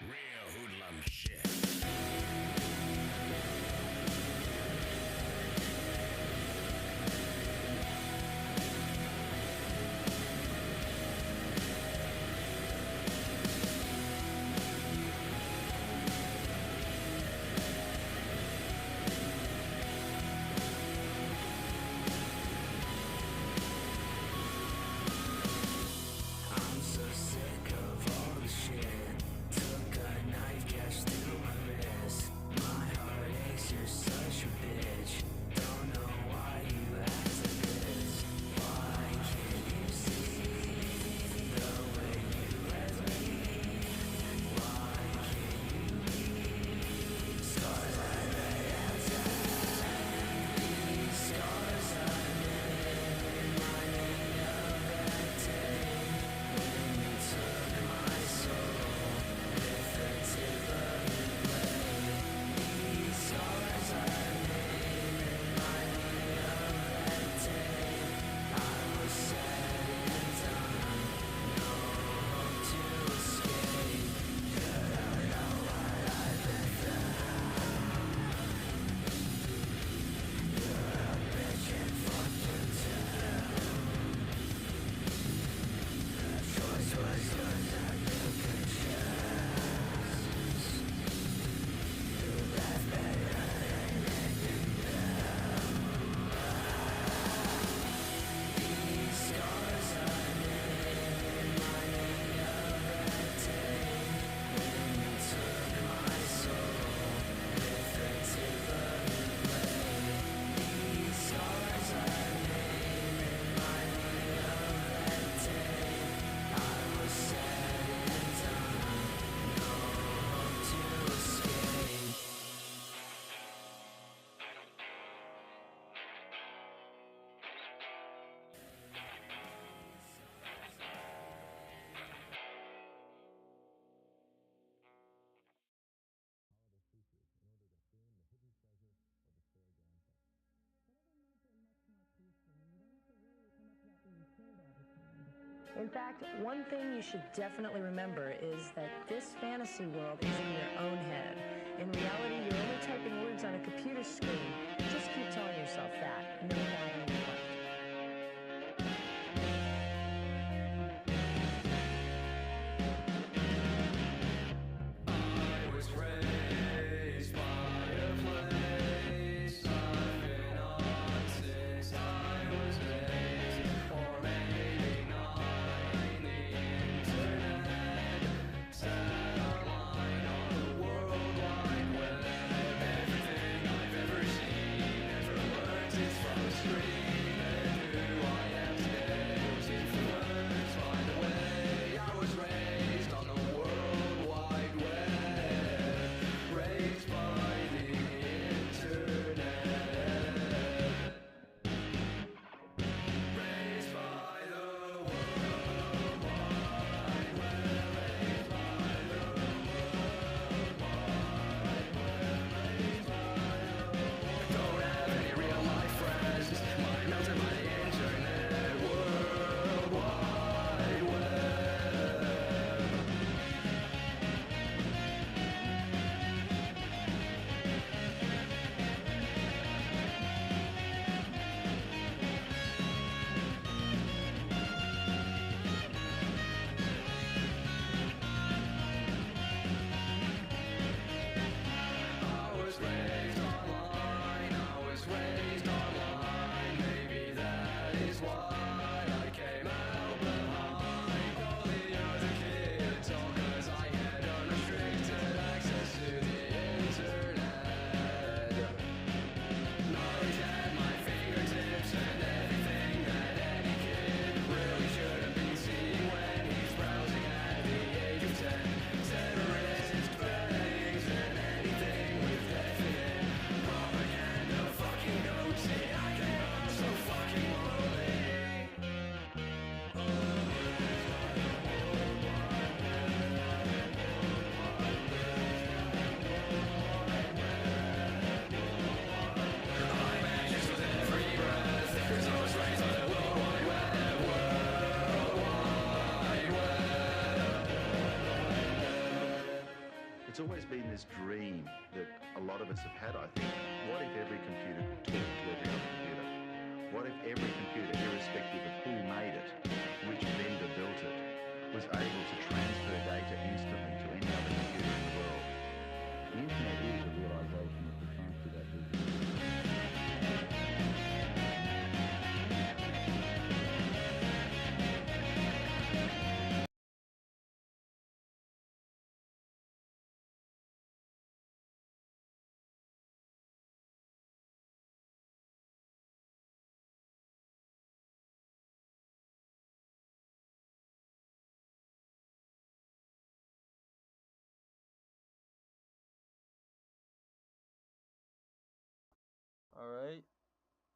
Real hoodlum shit. I'm so sick of all the shit. Took a knife gash through my wrist. My heart aches, you're such a bitch. Don't know why you act like this. Why can't you see the way you left me? Why can't you leave? Scars I lay outside. These scars I live remind me of that day when you took my soul with the tip of your blade. These scars I live remind me of that day. I was sad and done, no hope to escape. You don't know what I've been through. You're a bitch and fuck you too. The choice was yours, I took a chance. You left better than anything new. These scars I live remind me of that day when you took my soul with the tip of your blade. These scars I live remind me of that day. I was sad and done, no hope to escape. In fact, one thing you should definitely remember is that this fantasy world is in your own head. In reality, you're only typing words on a computer screen. Just keep telling yourself that, no matter what. I was raised by a place I've been on since I was raised, or maybe not. The internet, satellite on the World Wide Web. Everything I've ever seen, ever learned is from a screen. It's always been this dream that a lot of us have had, I think. What if every computer could talk to every other computer? What if every computer, irrespective of who made it, which vendor built it, was able to transfer data instantly to any other computer in the world? The internet is a realization that we can't do that vision. Alright,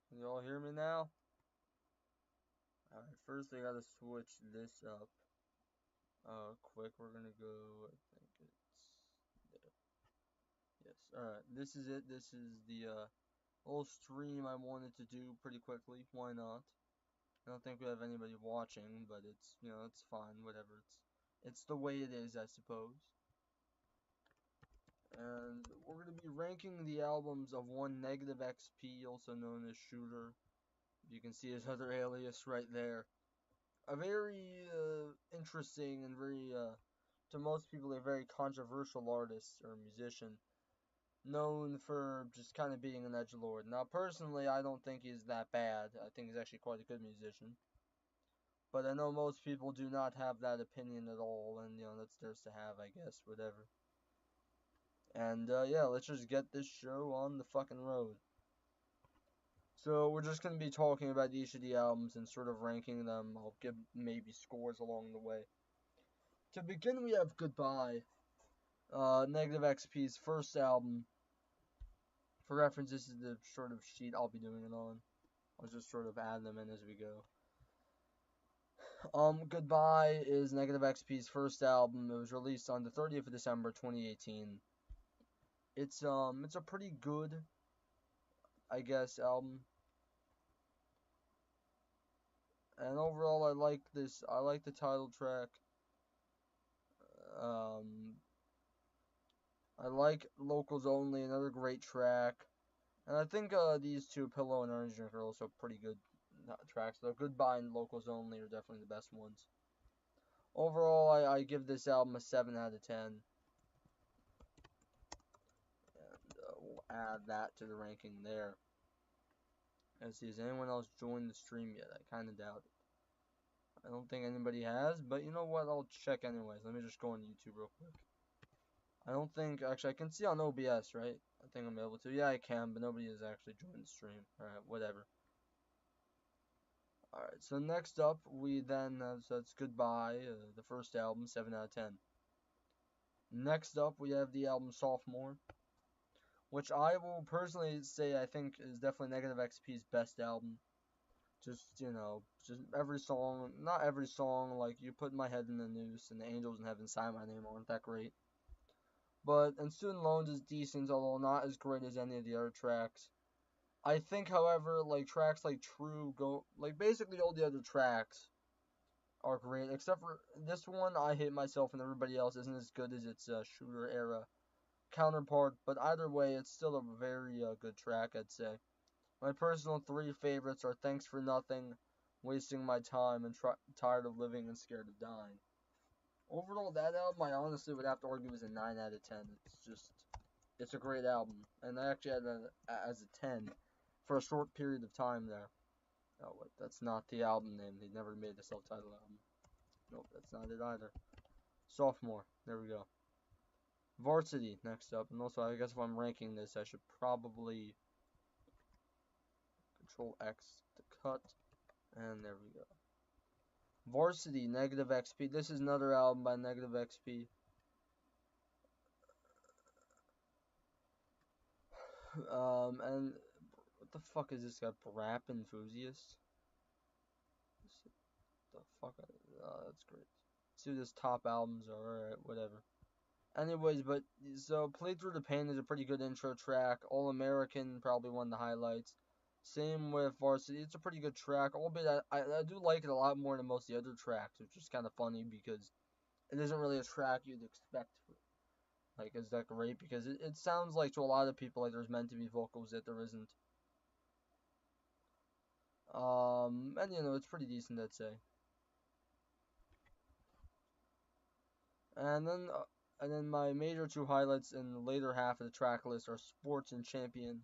can you all hear me now? Alright, first I gotta switch this up. Quick, we're gonna go, I think it's there. Yes, alright, this is it. This is the little stream I wanted to do pretty quickly. Why not? I don't think we have anybody watching, but it's, you know, it's fine, whatever. It's the way it is, I suppose. And we're gonna be ranking the albums of one Negative XP, also known as Shooter. You can see his other alias right there. A very interesting and very, to most people, a very controversial artist or musician, known for just kind of being an edgelord. Now, personally, I don't think he's that bad. I think he's actually quite a good musician. But I know most people do not have that opinion at all, and, you know, that's theirs to have, I guess, whatever. And, yeah, let's just get this show on the fucking road. So, we're just going to be talking about each of the albums and sort of ranking them. I'll give maybe scores along the way. To begin, we have Goodbye, Negative XP's first album. For reference, this is the sort of sheet I'll be doing it on. I'll just sort of add them in as we go. Goodbye is Negative XP's first album. It was released on the 30th of December, 2018. It's a pretty good, I guess, album. And overall, I like this. I like the title track. I like Locals Only, another great track. And I think these two, Pillow and Orange Drink, are also pretty good tracks. Though Goodbye and Locals Only are definitely the best ones. Overall, I give this album a 7 out of 10. And we'll add that to the ranking there. Let's see, has anyone else joined the stream yet? I kind of doubt it. I don't think anybody has, but you know what? I'll check anyways. Let me just go on YouTube real quick. I don't think, actually, I can see on OBS, right? I think I'm able to. Yeah, I can, but nobody has actually joined the stream. Alright, whatever. Alright, so next up, we then, so that's Goodbye, the first album, 7 out of 10. Next up, we have the album Sophomore, which I will personally say I think is definitely Negative XP's best album. Just, you know, just every song, not every song, like You Put My Head in the Noose and The Angels in Heaven Sign My Name aren't that great. But, and Student Loans is decent, although not as great as any of the other tracks. I think, however, like, tracks like True go, like, basically all the other tracks are great, except for this one. I hate myself and everybody else isn't as good as its Shooter era counterpart, but either way, it's still a very good track, I'd say. My personal three favorites are Thanks for Nothing, Wasting My Time, and Tired of Living and Scared of Dying. Overall, that album, I honestly would have to argue, is a 9 out of 10. It's just, it's a great album. And I actually had it as a 10 for a short period of time there. Oh, wait, that's not the album name. They never made a self-titled album. Nope, that's not it either. Sophomore, there we go. Varsity, next up. And also, I guess if I'm ranking this, I should probably Control X to cut. And there we go. Varsity, Negative XP. This is another album by Negative XP. And what the fuck is this guy? Brap Enthusiast? The fuck? That's great. See what his top albums are. Alright, whatever. Anyways, but so Played Through the Pain is a pretty good intro track. All American, probably one of the highlights. Same with Varsity. It's a pretty good track, albeit I do like it a lot more than most of the other tracks, which is kind of funny because it isn't really a track you'd expect Like, is that great? Because it sounds like to a lot of people like there's meant to be vocals that there isn't. And you know, it's pretty decent, I'd say. And then my major two highlights in the later half of the track list are Sports and Champion.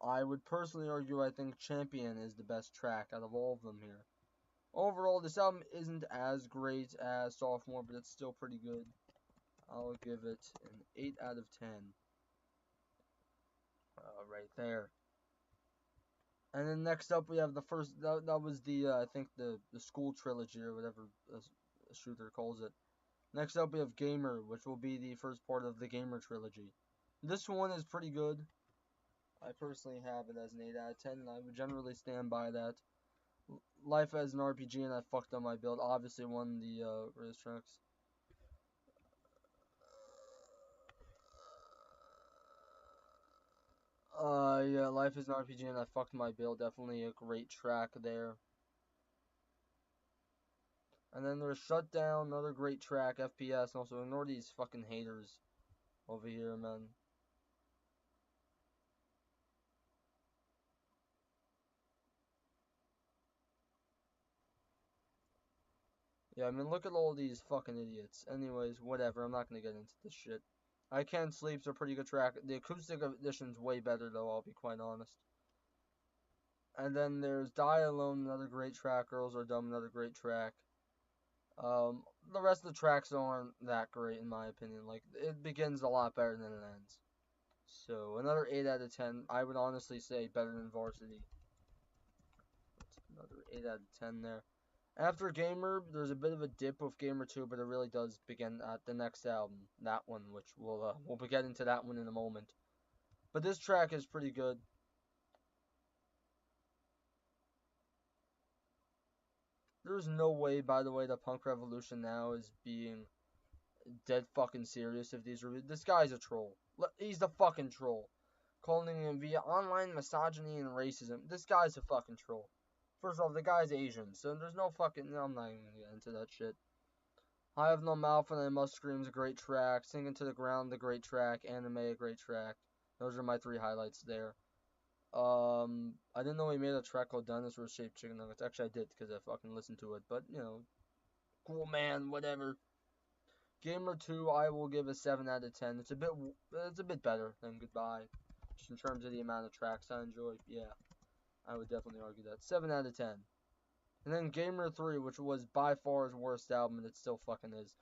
I would personally argue I think Champion is the best track out of all of them here. Overall, this album isn't as great as Sophomore, but it's still pretty good. I'll give it an 8 out of 10. Right there. And then next up we have the first, that was the, I think the school trilogy or whatever a shooter calls it. Next up we have Gamer, which will be the first part of the Gamer trilogy. This one is pretty good. I personally have it as an 8 out of 10, and I would generally stand by that. Life as an RPG, and I fucked up my build. Obviously won the race tracks. Yeah, Life is an RPG, and I fucked my build. Definitely a great track there. And then there's Shutdown, another great track, FPS. Also, ignore these fucking haters over here, man. Yeah, I mean, look at all these fucking idiots. Anyways, whatever, I'm not gonna get into this shit. I Can't Sleep's a pretty good track. The acoustic edition's way better, though, I'll be quite honest. And then there's Die Alone, another great track. Girls Are Dumb, another great track. The rest of the tracks aren't that great, in my opinion. Like, it begins a lot better than it ends. So, another 8 out of 10. I would honestly say better than Varsity. That's another 8 out of 10 there. After Gamer, there's a bit of a dip with Gamer 2, but it really does begin at the next album. That one, which we'll get into that one in a moment. But this track is pretty good. There's no way, by the way, that Punk Revolution now is being dead fucking serious if these reviews. This guy's a troll. He's the fucking troll. Calling him via online misogyny and racism. This guy's a fucking troll. First off, the guy's Asian, so there's no fucking. No, I'm not even gonna get into that shit. I Have No Mouth and I Must Scream's a great track. Singing to the Ground, a great track. Anime, a great track. Those are my 3 highlights there. I didn't know he made a track called Dinosaur Shaped Chicken Nuggets. Actually, I did because I fucking listened to it. But, you know, cool man, whatever. Gamer 2, I will give a 7 out of 10. It's a bit better than Goodbye. Just in terms of the amount of tracks I enjoy. Yeah, I would definitely argue that. 7 out of 10. And then Gamer 3, which was by far his worst album, and it still fucking is.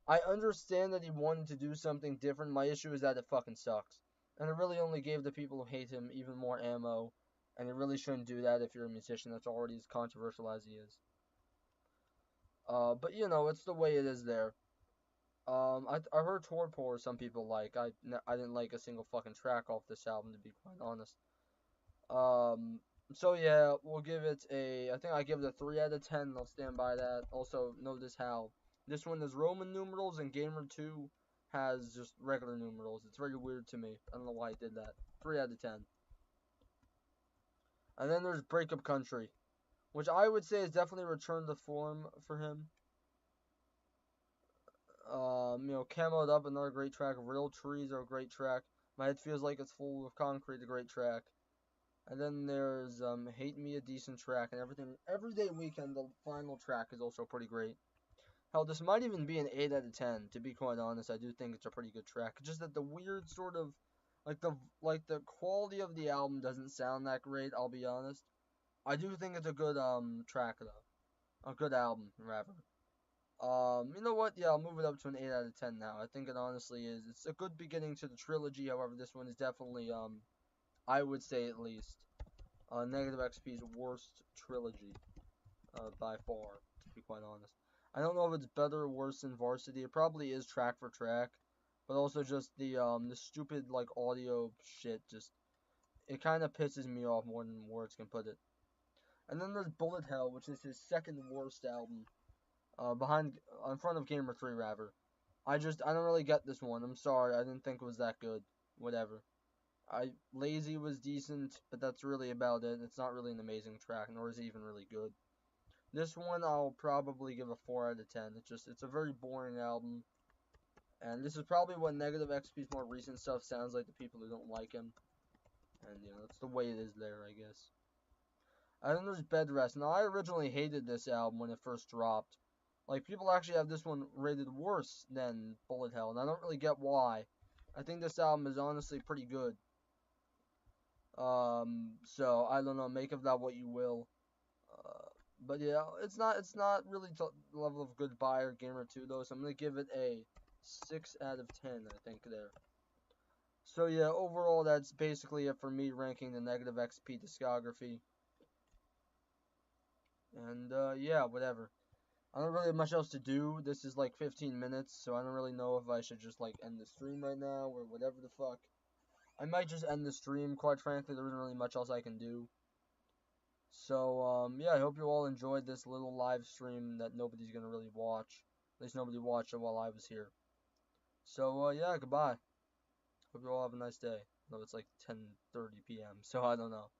I understand that he wanted to do something different. My issue is that it fucking sucks. And it really only gave the people who hate him even more ammo. And you really shouldn't do that if you're a musician that's already as controversial as he is. But you know, it's the way it is there. I heard Torpor some people like. I didn't like a single fucking track off this album, to be quite honest. So yeah, we'll give it I think I give it a 3 out of 10. I'll stand by that. Also, notice how this one is Roman numerals and Gamer 2 has just regular numerals. It's very weird to me. I don't know why I did that. 3 out of 10. And then there's Breakup Country, which I would say is definitely returned to form for him. You know, Camoed Up, another great track. Real Trees are a great track. My Head Feels Like It's Full of Concrete, a great track. And then there's Hate Me, a decent track, and Everyday Weekend, the final track, is also pretty great. Hell, this might even be an 8 out of 10, to be quite honest. I do think it's a pretty good track. It's just that the weird sort of, like the quality of the album doesn't sound that great, I'll be honest. I do think it's a good track though. A good album, rather. You know what? Yeah, I'll move it up to an 8 out of 10 now. I think it honestly is. It's a good beginning to the trilogy, however, this one is definitely, I would say at least, Negative XP's worst trilogy, by far, to be quite honest. I don't know if it's better or worse than Varsity. It probably is track for track, but also just the stupid, like, audio shit, just, it kind of pisses me off more than words can put it. And then there's Bullet Hell, which is his second worst album, in front of Gamer 3, rather. I don't really get this one. I'm sorry, I didn't think it was that good. Whatever. Lazy was decent, but that's really about it. It's not really an amazing track, nor is it even really good. This one I'll probably give a 4 out of 10. It's a very boring album. And this is probably what Negative XP's more recent stuff sounds like to people who don't like him. And, you know, that's the way it is there, I guess. And then there's Bed Rest. Now, I originally hated this album when it first dropped. Like, people actually have this one rated worse than Bullet Hell, and I don't really get why. I think this album is honestly pretty good. So, I don't know, make of that what you will. But yeah, it's not really the level of Goodbye or Gamer 2 though, so I'm gonna give it a 6 out of 10, I think, there. So yeah, overall, that's basically it for me ranking the Negative XP discography. And, yeah, whatever. I don't really have much else to do. This is like 15 minutes, so I don't really know if I should just, like, end the stream right now, or whatever the fuck. I might just end the stream, quite frankly, there isn't really much else I can do. So, yeah, I hope you all enjoyed this little live stream that nobody's gonna really watch. At least nobody watched it while I was here. So, yeah, goodbye. Hope you all have a nice day. No, it's like 10:30 p.m., so I don't know.